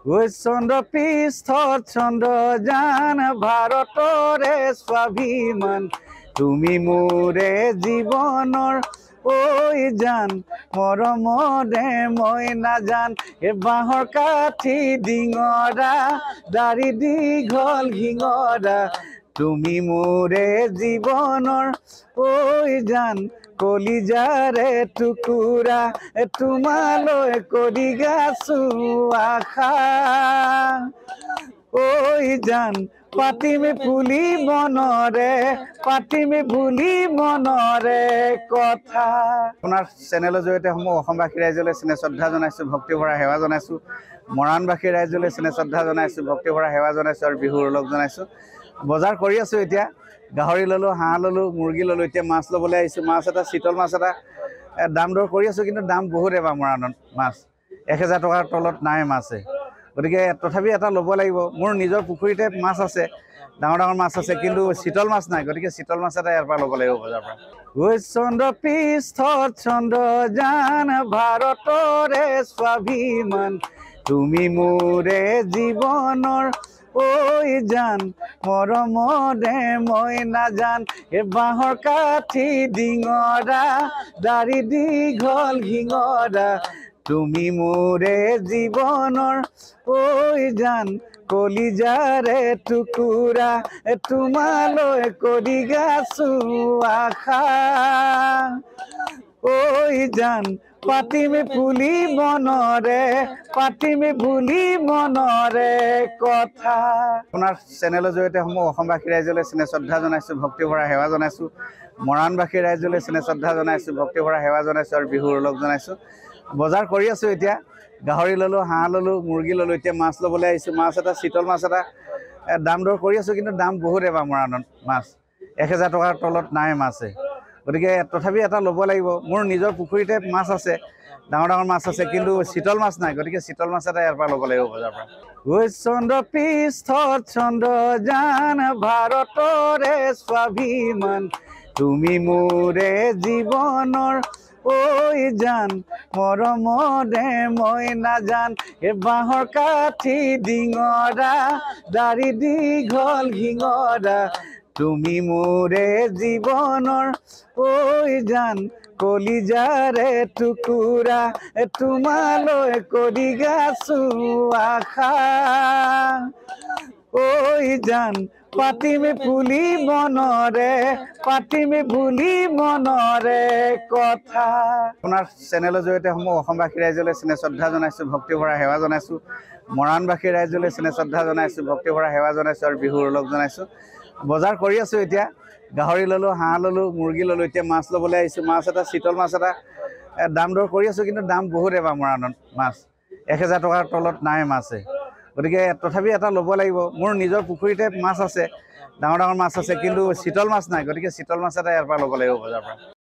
চন্দ্ৰ পৃষ্ঠত চন্দ্ৰযান ভাৰতৰে স্বাভিমান তুমি মোৰে জীৱনৰ ঐ জান মৰমৰে মই নাজান এ বাঁহৰ কাঠি ডিঙৰা দাড়ি দীঘল ঘিঙৰা তুমি মোৰে জীৱনৰ ঐ জান কলিজাৰে টুকুৰা তোমালৈ কৰি গাছো আশা ঐ জান পাতিমে ফুলি মনৰে পাতিমে ভুলি মনৰে কথা। আপোনাৰ চেনেলৰ জৰিয়তে সমূহ অসমবাসী ৰাইজলৈ স্নেহ শ্ৰদ্ধা জনাইছোঁ, ভক্তি ভৰা সেৱা জনাইছোঁ। মৰাণবাসী ৰাইজলৈ স্নেহ শ্ৰদ্ধা জনাইছোঁ, ভক্তি ভৰা সেৱা জনাইছোঁ আৰু বিহুৰ ওলগ জনাইছোঁ। বজাৰ কৰি আছোঁ এতিয়া, গাহৰি ল'লোঁ, হাঁহ ল'লোঁ, মুৰ্গী ল'লোঁ। এতিয়া মাছ ল'বলৈ আহিছোঁ। মাছ এটা চিতল মাছ এটা দাম দৰ কৰি আছোঁ, কিন্তু দাম বহুত এবাৰ মৰাণত মাছ 1000 টকাৰ তলত নাই মাছে। গতিকে তথাপি এটা ল'ব লাগিব। মোৰ নিজৰ পুখুৰীতে মাছ আছে, ডাঙৰ ডাঙৰ মাছ আছে, কিন্তু চিতল মাছ নাই। গতিকে চিতল মাছ এটা ইয়াৰ পৰা ল'ব লাগিব বজাৰৰ পৰা। চন্দ্ৰ পৃষ্ঠত চন্দ্ৰযান ভাৰতৰে স্বাভিমান তুমি মোৰে জীৱনৰ ঐ জান মৰমৰে মই নাজান এ বাঁহৰ কাঠি ডিঙৰা দাড়ি দীঘল ঘিঙৰা তুমি মোৰে জীৱনৰ ঐ জান কলিজাৰে টুকুৰা তোমালৈ কৰি গাছো আশা ঐ জান পাতিমে ফুলি মনৰে পাতিমে ভুলি মনৰে কথা। আপোনাৰ চেনেলৰ জৰিয়তে সমূহ অসমবাসী ৰাইজলৈ স্নেহ শ্ৰদ্ধা জনাইছোঁ, ভক্তি ভৰা সেৱা জনাইছোঁ। মৰাণবাসী ৰাইজলৈ স্নেহ শ্ৰদ্ধা জনাইছোঁ, ভক্তি ভৰা সেৱা জনাইছোঁ আৰু বিহুৰ ওলগ জনাইছোঁ। বজাৰ কৰি আছোঁ এতিয়া, গাহৰি ল'লোঁ, হাঁহ ল'লোঁ, মুৰ্গী ল'লোঁ। এতিয়া মাছ ল'বলৈ আহিছোঁ। মাছ এটা চিতল মাছ এটা দাম দৰ কৰি আছোঁ, কিন্তু দাম বহুত এবাৰ মৰাণত মাছ 1000 টকাৰ তলত নাই মাছে। গতিকে তথাপি এটা ল'ব লাগিব। মোৰ নিজৰ পুখুৰীতে মাছ আছে, ডাঙৰ ডাঙৰ মাছ আছে, কিন্তু চিতল মাছ নাই। গতিকে চিতল মাছ এটা ইয়াৰ পৰা ল'ব লাগিব বজাৰৰ পৰা। চন্দ্ৰ পৃষ্ঠত চন্দ্ৰযান ভাৰতৰে স্বাভিমান তুমি মোৰে জীৱনৰ ঐ জান মৰমৰে মই নাজান এ বাঁহৰ কাঠি ডিঙৰা দাড়ি দীঘল ঘিঙৰা তুমি মোৰে জীৱনৰ ঐ জান কলিজাৰে টুকুৰা তোমালৈ কৰি গাছো আশা ঐ জান পাতিমে ফুলি মনৰে পাতিমে ভুলি মনৰে কথা। আপোনাৰ চেনেলৰ জৰিয়তে সমূহ অসমবাসী ৰাইজলৈ স্নেহ শ্ৰদ্ধা জনাইছোঁ, ভক্তি ভৰা সেৱা জনাইছোঁ। মৰাণবাসী ৰাইজলৈ স্নেহ শ্ৰদ্ধা জনাইছোঁ, ভক্তি ভৰা সেৱা জনাইছোঁ আৰু বিহুৰ ওলগ জনাইছোঁ। বজাৰ কৰি আছোঁ এতিয়া, গাহৰি ল'লোঁ, হাঁহ ল'লোঁ, মুৰ্গী ল'লোঁ। এতিয়া মাছ ল'বলৈ আহিছোঁ। মাছ এটা চিতল মাছ এটা দাম দৰ কৰি আছোঁ, কিন্তু দাম বহুত এবাৰ মৰাণত মাছ 1000 টকাৰ তলত নাই মাছে। গতিকে তথাপি এটা ল'ব লাগিব। মোৰ নিজৰ পুখুৰীতে মাছ আছে, ডাঙৰ ডাঙৰ মাছ আছে, কিন্তু চিতল মাছ নাই। গতিকে চিতল মাছ এটা ইয়াৰ পৰা ল'ব লাগিব বজাৰৰ পৰা।